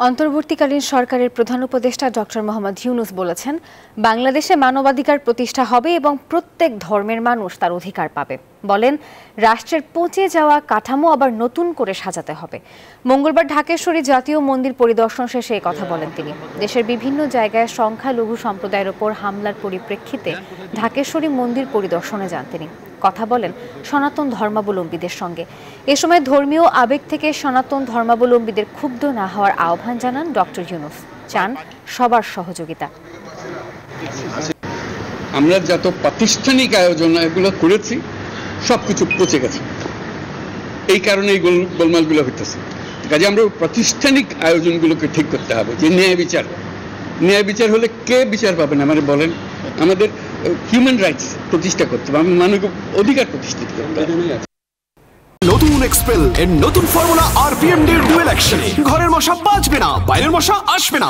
অন্তর্বর্তীকালীন সরকারের প্রধান উপদেষ্টা ডক্টর মোহাম্মদ ইউনূস বলেছেন, বাংলাদেশে মানবাধিকার প্রতিষ্ঠা হবে এবং প্রত্যেক ধর্মের মানুষ তার অধিকার পাবে। বলেন, রাষ্ট্রের পচে যাওয়া কাঠামো আবার নতুন করে সাজাতে হবে। মঙ্গলবার ঢাকেশ্বরী জাতীয় মন্দির পরিদর্শন শেষে এই কথা বলেন তিনি। দেশের বিভিন্ন জায়গায় সংখ্যালঘু সম্প্রদায়ের ওপর হামলার পরিপ্রেক্ষিতে ঢাকেশ্বরী মন্দির পরিদর্শনে যান তিনি। কথা বলেন সনাতন ধর্মাবলম্বীদের সঙ্গে। এ সময় ধর্মীয় আবেগ থেকে সনাতন ধর্মাবলম্বীদের ক্ষুব্ধ না হওয়ার আহ্বান জানান ডক্টর ইউনূস। চান সবার সহযোগিতা। আমরা যত প্রাতিষ্ঠানিক আয়োজন এগুলো করেছি সবকিছু পচে গেছে, এই কারণে এই গোলমালগুলো হইতেছে। কাজে আমরা প্রাতিষ্ঠানিক আয়োজনগুলোকে ঠিক করতে হবে, যে ন্যায় বিচার হলে কে বিচার পাবেন আমাদের বলেন। আমাদের হিউম্যান রাইটস প্রতিষ্ঠা করতে হবে, মানবিক অধিকার প্রতিষ্ঠিত করতে হবে। নতুন এক্সপেল এর নতুন ফর্মুলা আরপিএম ডি ডুয়েল অ্যাকশনে ঘরের মশা বাঁচবে না, বাইরের মশা আসবে না।